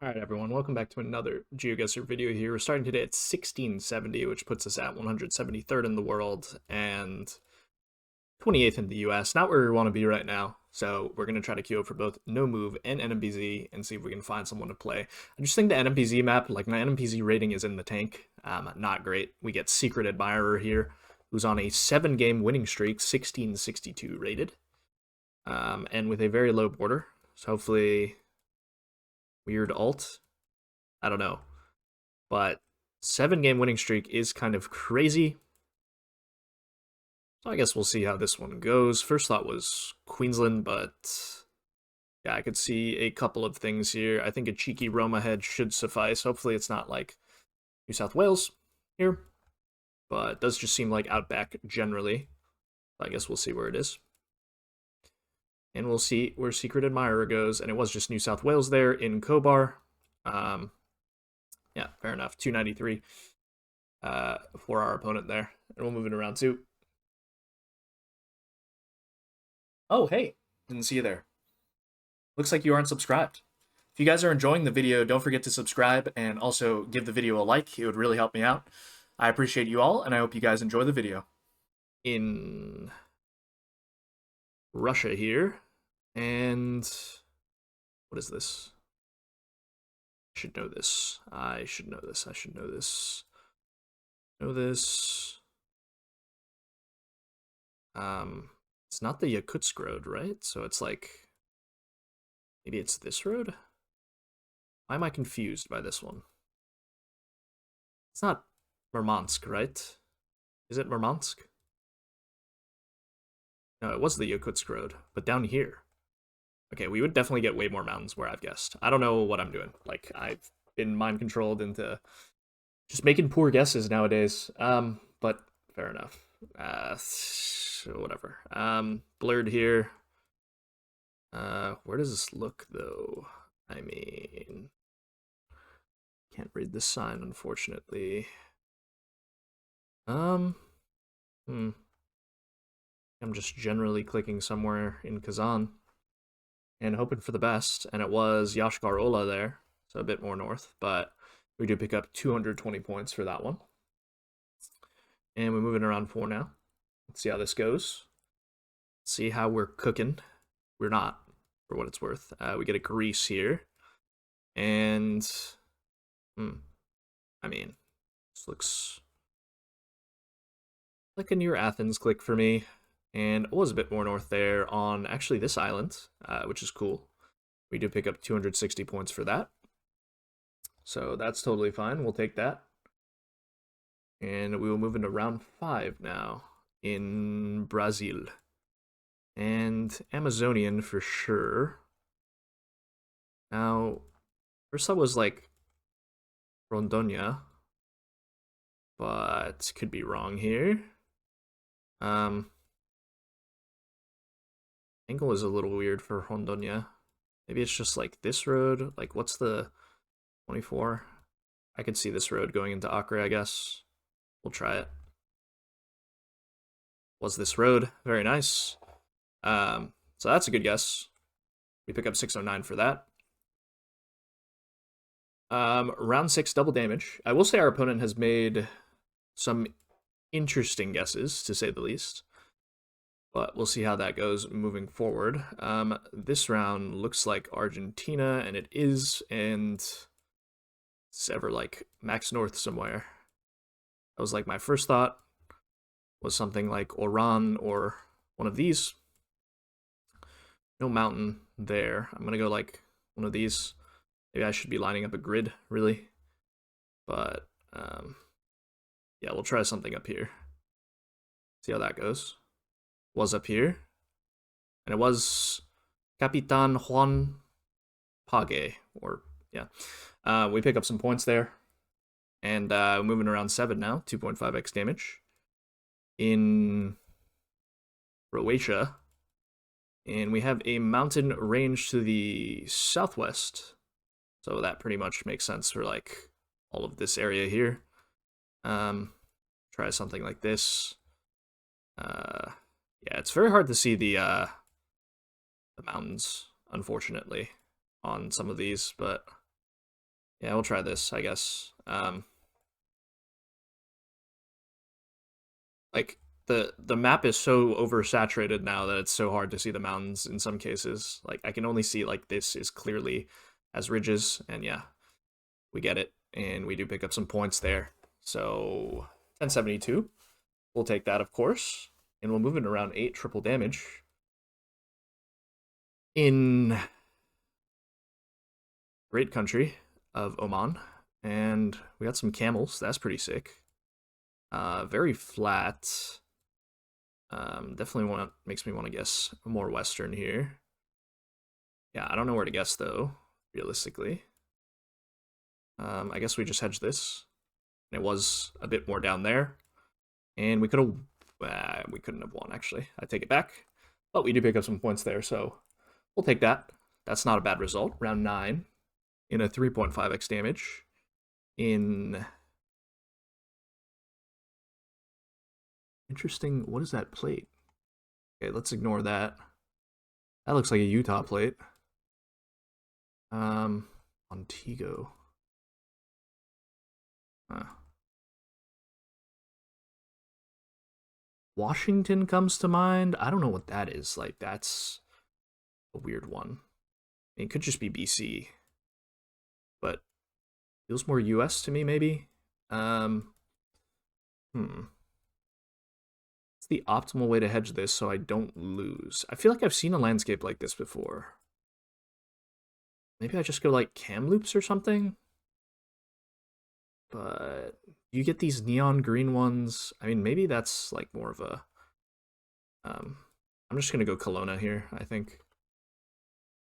Alright everyone, welcome back to another GeoGuessr video here. We're starting today at 1670, which puts us at 173rd in the world and 28th in the US. Not where we want to be right now, so we're going to try to queue up for both No Move and NMBZ and see if we can find someone to play. I just think the NMBZ map, like my NMBZ rating is in the tank. Not great. We get Secret Admirer here, who's on a 7-game winning streak, 1662 rated, and with a very low border. So hopefully weird alt. I don't know. But 7-game winning streak is kind of crazy. So I guess we'll see how this one goes. First thought was Queensland, but yeah, I could see a couple of things here. I think a cheeky Roma head should suffice. Hopefully it's not like New South Wales here, but it does just seem like Outback generally. I guess we'll see where it is. And we'll see where Secret Admirer goes. And it was just New South Wales there in Cobar. Yeah, fair enough. 293 for our opponent there. And we'll move it around too. Oh, hey, didn't see you there. Looks like you aren't subscribed. If you guys are enjoying the video, don't forget to subscribe and also give the video a like. It would really help me out. I appreciate you all, and I hope you guys enjoy the video. In Russia here, and what is this? I should know this. I should know this. I should know this. Know this. It's not the Yakutsk road, right? So it's like, maybe it's this road? Why am I confused by this one? It's not Murmansk, right? Is it Murmansk? No, it was the Yakutsk road, but down here. Okay, we would definitely get way more mountains where I've guessed. I don't know what I'm doing. Like, I've been mind controlled into just making poor guesses nowadays. But fair enough. So whatever. Blurred here. Where does this look though? I mean, can't read the sign, unfortunately. Hmm. I'm just generally clicking somewhere in Kazan and hoping for the best. And it was Yashkar Ola there, so a bit more north, but we do pick up 220 points for that one. And we're moving around 4 now. Let's see how this goes. See how we're cooking. We're not, for what it's worth. We get a Greece here. And, I mean, this looks like a near Athens click for me. And it was a bit more north there on actually this island, which is cool. We do pick up 260 points for that. So that's totally fine. We'll take that. And we will move into round 5 now in Brazil. And Amazonian for sure. Now, first thought was like Rondônia, but could be wrong here. Angle is a little weird for Rondônia. Maybe it's just like this road. Like, what's the 24? I could see this road going into Acre, I guess. We'll try it. Was this road? Very nice. So that's a good guess. We pick up 609 for that. Round 6 double damage. I will say our opponent has made some interesting guesses, to say the least. But we'll see how that goes moving forward. This round looks like Argentina, and it is, and it's ever like Max North somewhere. That was like my first thought, was something like Oran or one of these. No mountain there. I'm gonna go like one of these. Maybe I should be lining up a grid, really. But, yeah, we'll try something up here. See how that goes. Was up here. And it was Capitan Juan Page, or, yeah. We pick up some points there. And moving around 7 now, 2.5x damage. In Croatia. And we have a mountain range to the southwest. So that pretty much makes sense for like all of this area here. Try something like this. Yeah, it's very hard to see the mountains, unfortunately, on some of these, but Yeah, we'll try this, I guess. Like the map is so oversaturated now that it's so hard to see the mountains in some cases. Like I can only see like this is clearly as ridges, and yeah, we get it, and we do pick up some points there. So 1072, we'll take that of course, and we'll move it around 8 triple damage in great country of Oman, and we got some camels. That's pretty sick. Very flat. Definitely makes me want to guess more Western here. Yeah, I don't know where to guess though, realistically. I guess we just hedged this. And it was a bit more down there. And we could have, we couldn't have won actually. I take it back. But we do pick up some points there, so we'll take that. That's not a bad result. Round 9 in a 3.5x damage in... Interesting, what is that plate? Okay, let's ignore that. That looks like a Utah plate. Montego. Huh. Washington comes to mind. I don't know what that is. Like, that's a weird one. It could just be BC, but feels more US to me, maybe. Um, What's the optimal way to hedge this so I don't lose? I feel like I've seen a landscape like this before. Maybe I just go like Kamloops or something? But you get these neon green ones. I mean, maybe that's like more of a... I'm just going to go Kelowna here, I think.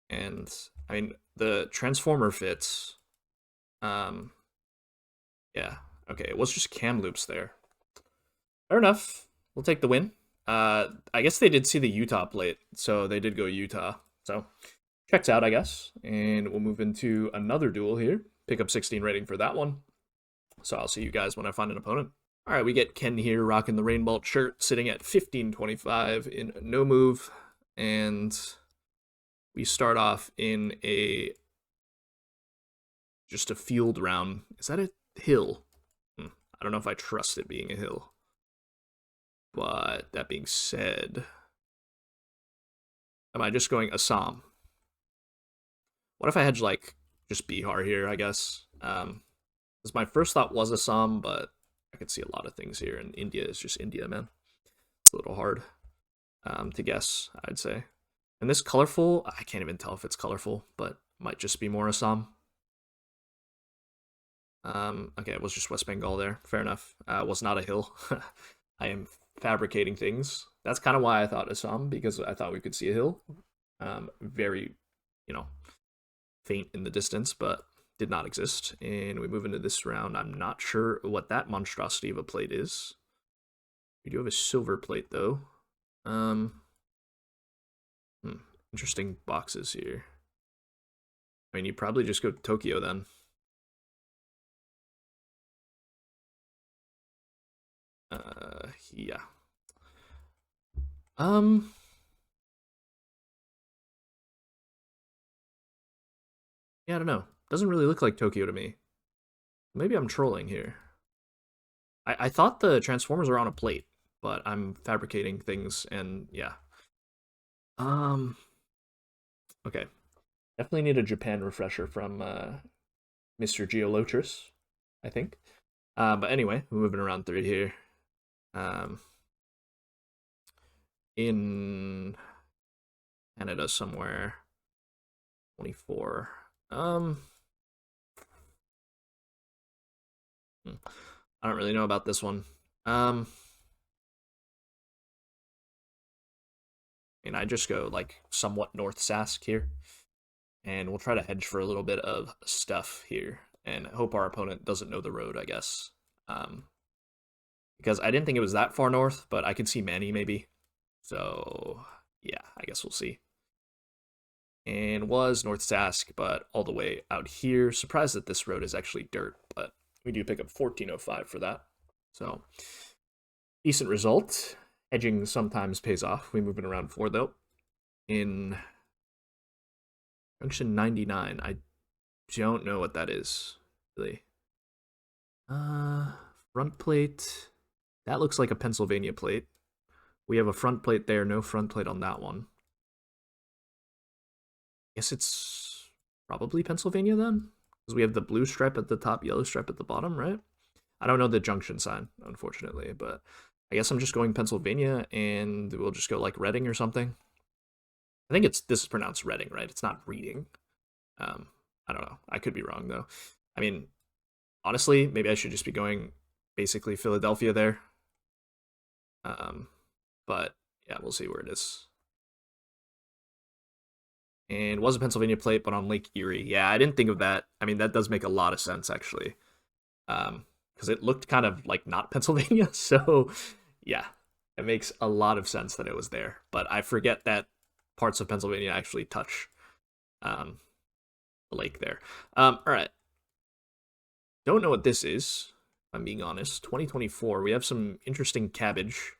And, I mean, the Transformer fits. Yeah, okay, it was just Kamloops there. Fair enough. We'll take the win. I guess they did see the Utah plate, so they did go Utah. So, checks out, I guess. And we'll move into another duel here. Pick up 16 rating for that one. So I'll see you guys when I find an opponent. All right, we get Ken here rocking the Rainbolt shirt, sitting at 1525 in no move. And we start off in just a field round. Is that a hill? I don't know if I trust it being a hill. But that being said, am I just going Assam? What if I hedge like just Bihar here, I guess? Because my first thought was Assam, but I could see a lot of things here, and India is just India, man. It's a little hard to guess, I'd say. And this colorful, I can't even tell if it's colorful, but might just be more Assam. Okay, it was just West Bengal there. Fair enough. It was not a hill. I am fabricating things. That's kind of why I thought Assam, because I thought we could see a hill. Very, faint in the distance, but did not exist. And we move into this round. I'm not sure what that monstrosity of a plate is. We do have a silver plate, though. Interesting boxes here. I mean, you probably just go to Tokyo, then. Yeah. Yeah, I don't know. Doesn't really look like Tokyo to me. Maybe I'm trolling here. I thought the Transformers were on a plate, but I'm fabricating things, and yeah. Okay. Definitely need a Japan refresher from Mr. Geolotris, I think. But anyway, we're moving around through here. In Canada somewhere. 24. I don't really know about this one. I mean, I just go like somewhat North Sask here, and we'll try to hedge for a little bit of stuff here, and hope our opponent doesn't know the road, I guess. Because I didn't think it was that far north, but I can see Manny maybe. So yeah, I guess we'll see. And was North Sask, but all the way out here. Surprised that this road is actually dirt, but we do pick up 1405 for that. So decent result. Hedging sometimes pays off. We move it around 4 though. In junction 99, I don't know what that is, really. Front plate. That looks like a Pennsylvania plate. We have a front plate there, no front plate on that one. Guess it's probably Pennsylvania then? Because we have the blue stripe at the top, yellow stripe at the bottom, right? I don't know the junction sign, unfortunately, but I guess I'm just going Pennsylvania, and we'll just go like Reading or something. I think this is pronounced Reading, right? It's not Reading. I don't know. I could be wrong though. I mean, honestly, maybe I should just be going basically Philadelphia there. But yeah, we'll see where it is. And it was a Pennsylvania plate, but on Lake Erie. Yeah, I didn't think of that. I mean, that does make a lot of sense actually, because it looked kind of like not Pennsylvania. So yeah, it makes a lot of sense that it was there. But I forget that parts of Pennsylvania actually touch the lake there. All right. Don't know what this is, if I'm being honest. 2024. We have some interesting cabbage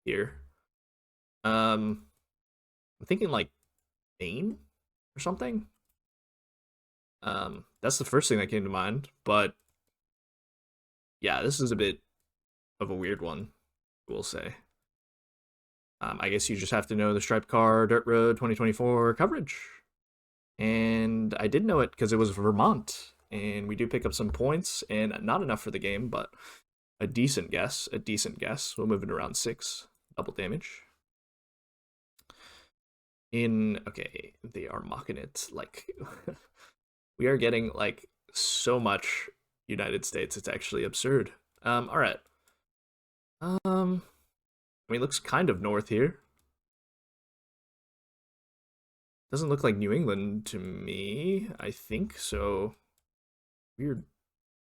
here. I'm thinking like Maine or something. That's the first thing that came to mind, but yeah, this is a bit of a weird one, we'll say. I guess you just have to know the Striped Car Dirt Road 2024 coverage. And I did know it because it was Vermont, and we do pick up some points, and not enough for the game, but a decent guess, a decent guess. We'll move it around 6, double damage. Okay, they are mocking it, like, we are getting, like, so much United States, it's actually absurd. All right. I mean, it looks kind of north here. Doesn't look like New England to me, I think, so weird.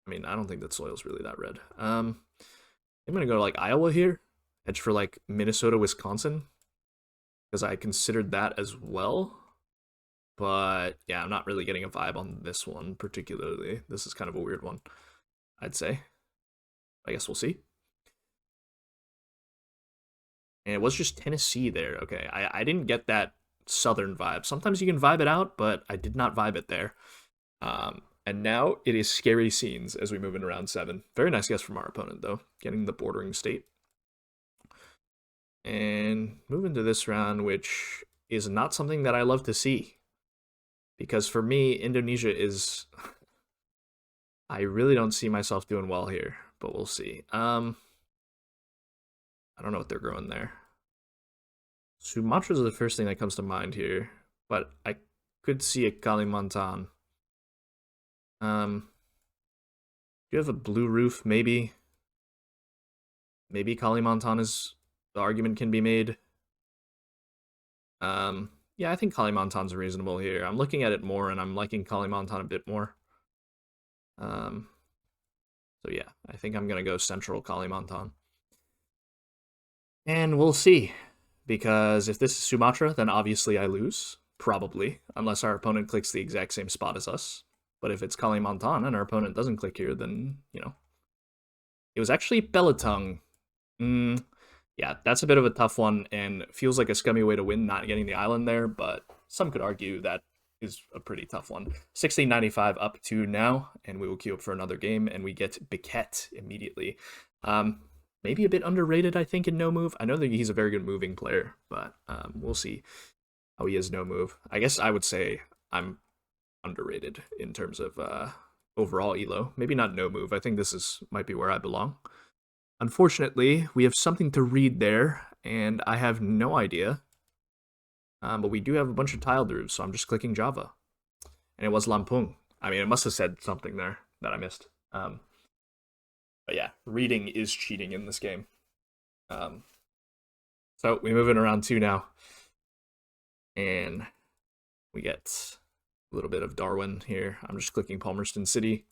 I mean, I don't think that soil's really that red. I'm gonna go to like Iowa here, edge for like Minnesota, Wisconsin, because I considered that as well. But yeah, I'm not really getting a vibe on this one particularly. This is kind of a weird one, I'd say. I guess we'll see. And it was just Tennessee there. Okay, I didn't get that southern vibe. Sometimes you can vibe it out, but I did not vibe it there. And now it is Scary Scenes as we move into round 7. Very nice guess from our opponent, though, getting the bordering state. And move into this round, which is not something that I love to see. Because for me, Indonesia is... I really don't see myself doing well here, but we'll see. I don't know what they're growing there. Sumatra is the first thing that comes to mind here, but I could see a Kalimantan. Do you have a blue roof? Maybe. Maybe Kalimantan is the argument can be made. Yeah, I think Kalimantan's reasonable here. I'm looking at it more, and I'm liking Kalimantan a bit more. So yeah, I think I'm gonna go Central Kalimantan. And we'll see, because if this is Sumatra, then obviously I lose, probably, unless our opponent clicks the exact same spot as us. But if it's Kalimantan and our opponent doesn't click here, then, you know. It was actually Belatung. Yeah, that's a bit of a tough one, and feels like a scummy way to win not getting the island there, but some could argue that is a pretty tough one. 1695 up to now, and we will queue up for another game, and we get Biquette immediately. Maybe a bit underrated, I think, in no move. I know that he's a very good moving player, but we'll see how he is no move. I guess I would say I'm underrated in terms of overall elo. Maybe not no move. I think this might be where I belong. Unfortunately, we have something to read there, and I have no idea. But we do have a bunch of tiled roofs, so I'm just clicking Java. And it was Lampung. I mean, it must have said something there that I missed. But yeah, reading is cheating in this game. So we move in around 2 now. And we get a little bit of Darwin here. I'm just clicking Palmerston City.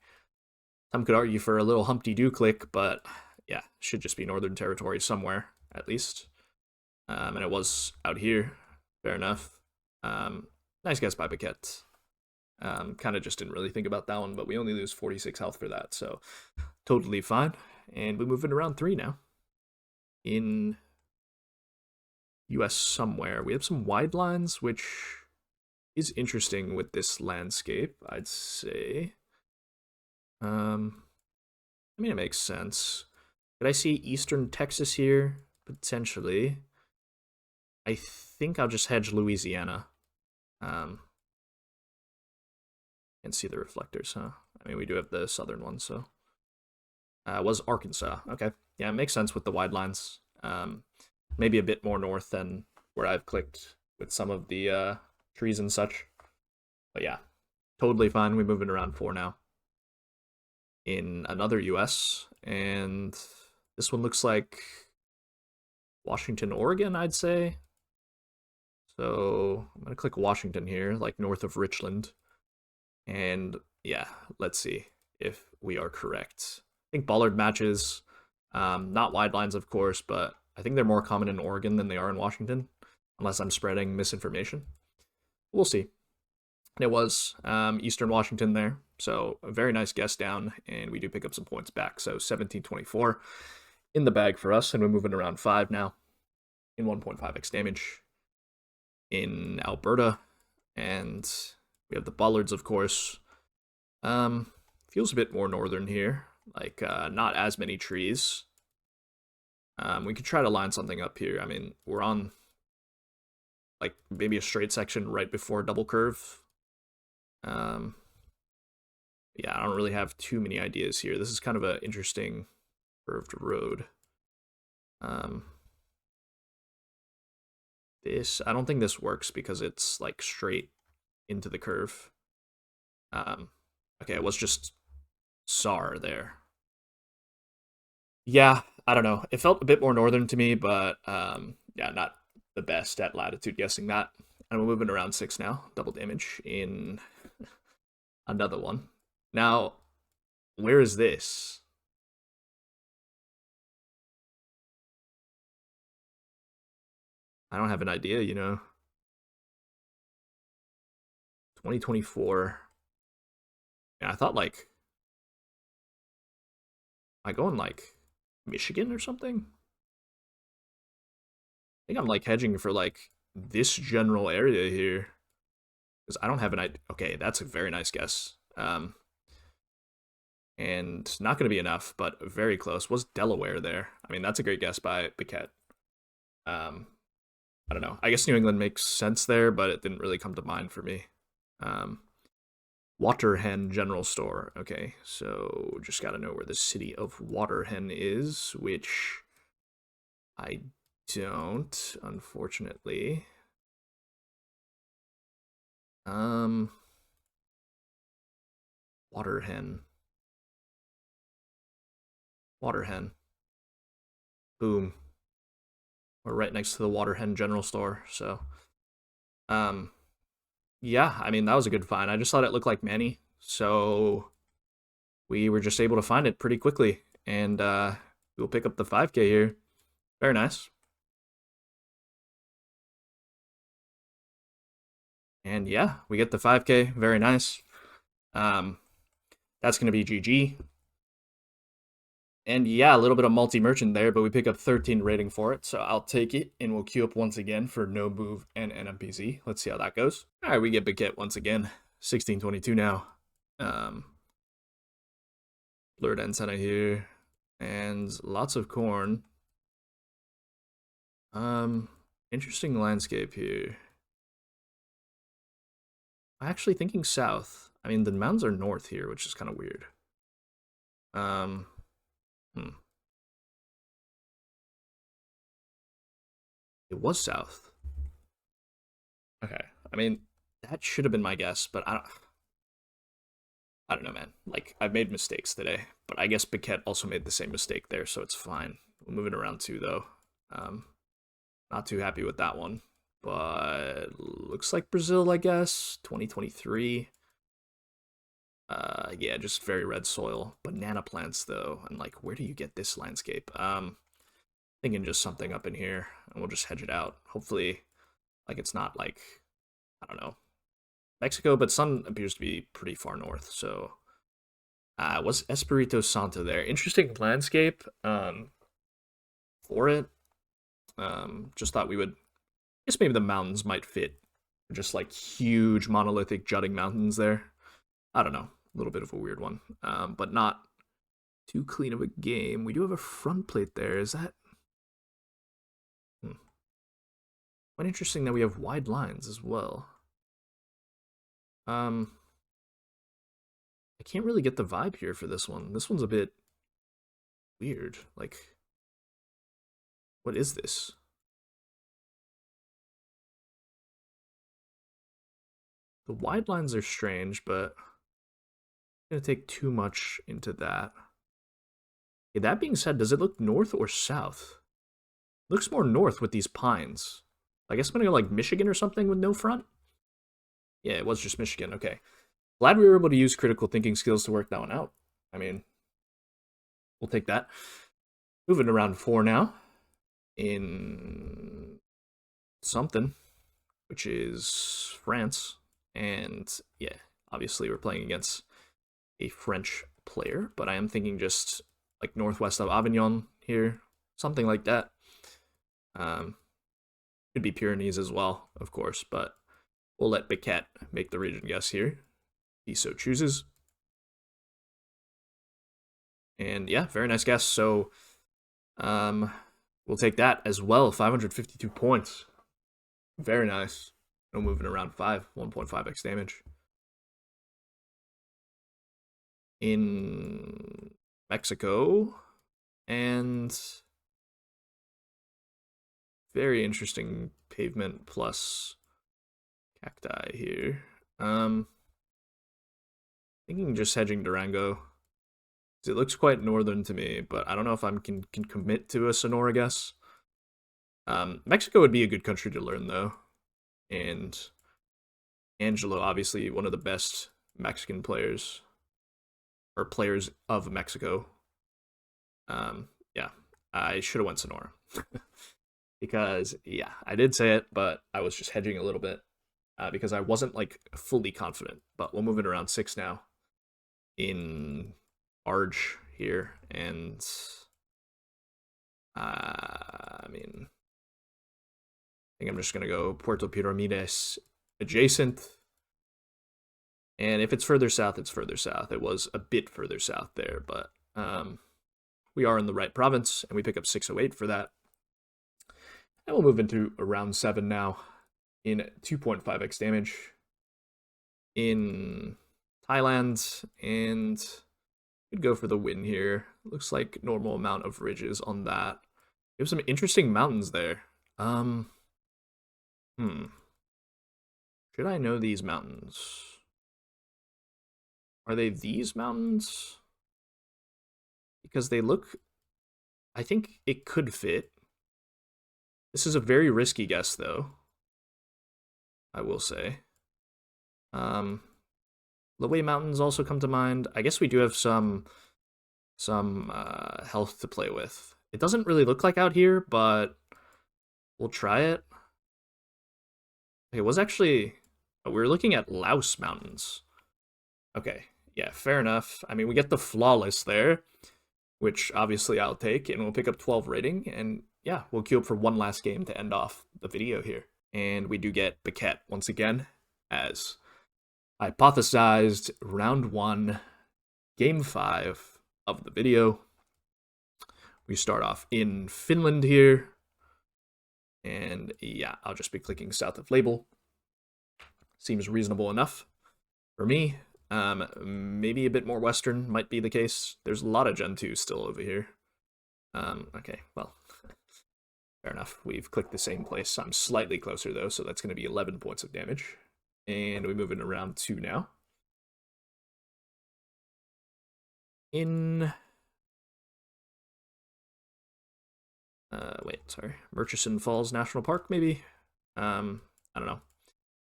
Some could argue for a little Humpty-Doo click, but yeah, should just be Northern Territory somewhere, at least. And it was out here. Fair enough. Nice guess by Biquette. Kind of just didn't really think about that one, but we only lose 46 health for that, so totally fine. And we move into round 3 now. In US somewhere. We have some wide lines, which is interesting with this landscape, I'd say. I mean, it makes sense. Could I see Eastern Texas here? Potentially. I think I'll just hedge Louisiana. And see the reflectors, huh? I mean, we do have the southern one, so. Was Arkansas. Okay. Yeah, it makes sense with the wide lines. Maybe a bit more north than where I've clicked with some of the trees and such. But yeah, totally fine. We're moving around 4 now. In another US, and this one looks like Washington, Oregon, I'd say. So I'm going to click Washington here, like north of Richland. And yeah, let's see if we are correct. I think bollard matches, not wide lines, of course, but I think they're more common in Oregon than they are in Washington, unless I'm spreading misinformation. We'll see. And it was Eastern Washington there, so a very nice guess down, and we do pick up some points back. So 1724 in the bag for us, and we're moving around 5 now in 1.5x damage in Alberta, and we have the bollards, of course. Feels a bit more northern here, like not as many trees. We could try to line something up here. I mean, we're on like maybe a straight section right before double curve. Yeah, I don't really have too many ideas here. This is kind of an interesting curved road. I don't think this works because it's like straight into the curve. Okay, it was just SAR there. Yeah, I don't know. It felt a bit more northern to me, but yeah, not the best at latitude guessing that. And we're moving around 6 now, double damage in another one. Now, where is this? I don't have an idea, 2024. Yeah, I thought like, am I going like Michigan or something? I think I'm like hedging for like this general area here. Because I don't have an idea. Okay, that's a very nice guess. And not going to be enough, but very close. Was Delaware there? I mean, that's a great guess by Biquette. I don't know. I guess New England makes sense there, but it didn't really come to mind for me. Waterhen General Store. Okay, so just got to know where the city of Waterhen is, which I don't, unfortunately. Waterhen. Waterhen. Boom. We're right next to the Waterhen General Store, so yeah, I mean that was a good find. I just thought it looked like Manny, so we were just able to find it pretty quickly, and we'll pick up the 5K here. Very nice. And yeah, we get the 5K. Very nice. That's going to be GG. And yeah, a little bit of multi-merchant there, but we pick up 13 rating for it, so I'll take it, and we'll queue up once again for no move and NMPZ. Let's see how that goes. All right, we get Biquette once again. 1622 now. Blurred antenna here, and lots of corn. Interesting landscape here. I'm actually thinking south. I mean, the mountains are north here, which is kind of weird. It was south. Okay. I mean, that should have been my guess, but I don't know, man. Like, I've made mistakes today, but I guess Biquette also made the same mistake there, so it's fine. We're moving around 2, though. Not too happy with that one, but looks like Brazil, I guess. 2023. Yeah, just very red soil. Banana plants, though, and like, where do you get this landscape? Thinking just something up in here, and we'll just hedge it out. Hopefully, like, it's not like, I don't know, Mexico, but sun appears to be pretty far north, so was Espirito Santo there. Interesting landscape for it. Just thought we would, I guess maybe the mountains might fit Just like huge monolithic jutting mountains there. I don't know, a little bit of a weird one, but not too clean of a game. We do have a front plate there. Is that? Quite interesting that we have wide lines as well. I can't really get the vibe here for this one. This one's a bit weird. Like, what is this? The wide lines are strange, but I'm gonna take too much into that. Okay, that being said, does it look north or south? It looks more north with these pines. I guess I'm gonna go like Michigan or something with no front. Yeah, it was just Michigan. Okay. Glad we were able to use critical thinking skills to work that one out. I mean, we'll take that. Moving around 4 now in something, which is France. And yeah, obviously we're playing against a French player, but I am thinking just like northwest of Avignon here, something like that. Could be Pyrenees as well, of course, but we'll let Biquette make the region guess here. If he so chooses. And yeah, very nice guess. So we'll take that as well. 552 points. Very nice. No moving around 5. 1.5x damage. In Mexico. And very interesting pavement plus cacti here. Thinking just hedging Durango. It looks quite northern to me, but I don't know if I can commit to a Sonora guess. Mexico would be a good country to learn, though. And Angelo, obviously one of the best Mexican players, or players of Mexico. Yeah, I should have went Sonora. Because, yeah, I did say it, but I was just hedging a little bit because I wasn't, like, fully confident. But we'll move it around 6 now in Arge here, and I mean, I think I'm just going to go Puerto Piramides adjacent. And if it's further south, it's further south. It was a bit further south there, but we are in the right province, and we pick up 608 for that. And we'll move into round 7 now in 2.5x damage in Thailand, and we'd go for the win here. Looks like normal amount of ridges on that. We have some interesting mountains there. Should I know these mountains? Are they these mountains? Because they look... I think it could fit. This is a very risky guess, though. I will say. Low-way mountains also come to mind. I guess we do have some health to play with. It doesn't really look like out here, but we'll try it. It was actually... we were looking at Laos Mountains. Okay, yeah, fair enough. I mean, we get the flawless there, which obviously I'll take, and we'll pick up 12 rating, and yeah, we'll queue up for one last game to end off the video here. And we do get Biquette once again, as hypothesized, round 1, game 5 of the video. We start off in Finland here, and yeah, I'll just be clicking south of label. Seems reasonable enough for me. Maybe a bit more Western might be the case. There's a lot of Gen 2 still over here. Okay, well, fair enough. We've clicked the same place. I'm slightly closer, though, so that's going to be 11 points of damage. And we move into round 2 now. In... Murchison Falls National Park, maybe? I don't know.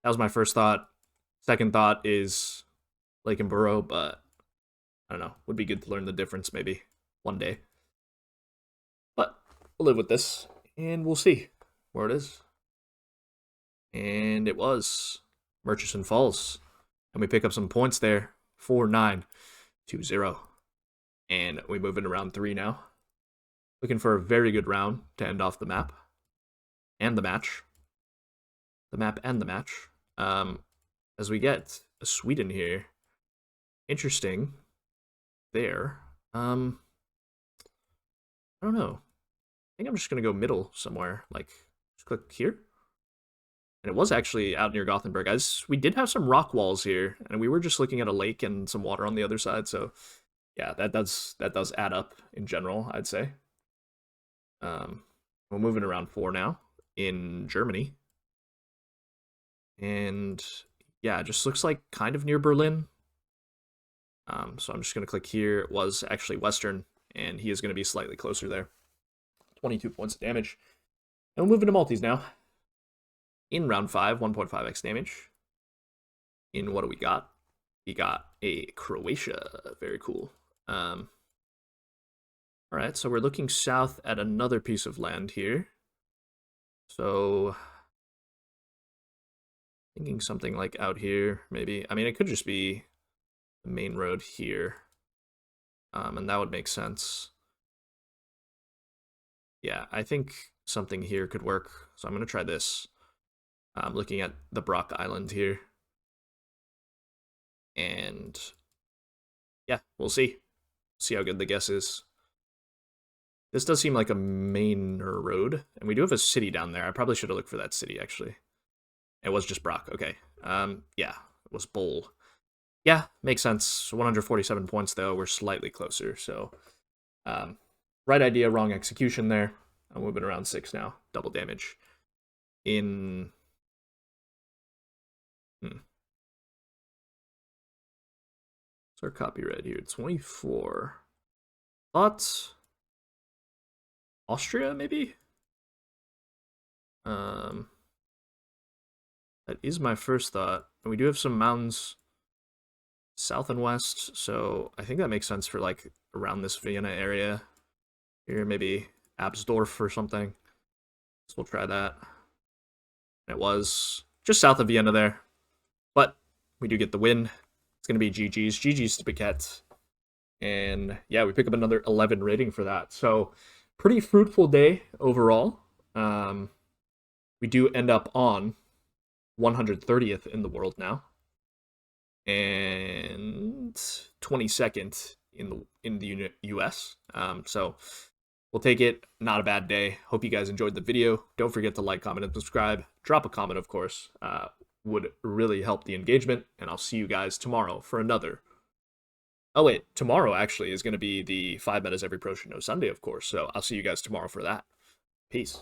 That was my first thought. Second thought is Lake and Burrow, but I don't know. Would be good to learn the difference maybe one day. But we'll live with this, and we'll see where it is. And it was Murchison Falls. And we pick up some points there. 4-9, 2-0. And we move into round 3 now. Looking for a very good round to end off the map. And the match. The map and the match. As we get a Sweden here. Interesting there. I don't know. I think I'm just gonna go middle somewhere. Like, just click here. And it was actually out near Gothenburg. As we did have some rock walls here, and we were just looking at a lake and some water on the other side. So yeah, that does add up in general, I'd say. We're moving around 4 now in Germany. And yeah, it just looks like kind of near Berlin. So I'm just going to click here. It was actually Western, and he is going to be slightly closer there. 22 points of damage. And we're moving to multis now. In round 5, 1.5x damage. In what do we got? We got a Croatia. Very cool. All right, so we're looking south at another piece of land here. So thinking something like out here, maybe. I mean, it could just be the main road here. And that would make sense. Yeah, I think something here could work. So I'm going to try this. I'm looking at the Brock Island here. And yeah, we'll see. See how good the guess is. This does seem like a main road. And we do have a city down there. I probably should have looked for that city, actually. It was just Brock. Okay. Yeah, it was Bull. Yeah, makes sense. 147 points, though. We're slightly closer. So, right idea, wrong execution there. I'm moving around 6 now. Double damage. In... What's our copyright here? 24. Thoughts? Austria, maybe? That is my first thought. And we do have some mountains south and west, so I think that makes sense for like around this Vienna area. Here, maybe Absdorf or something. So we'll try that. It was just south of Vienna there. But we do get the win. It's going to be GG's. GG's to Biquette. And yeah, we pick up another 11 rating for that. So pretty fruitful day overall. We do end up on 130th in the world now. And 22nd in the US. So we'll take it. Not a bad day. Hope you guys enjoyed the video. Don't forget to like, comment, and subscribe. Drop a comment, of course. Would really help the engagement. And I'll see you guys tomorrow for another. Oh, wait. Tomorrow, actually, is going to be the 5 Metas Every Pro should know Sunday, of course. So I'll see you guys tomorrow for that. Peace.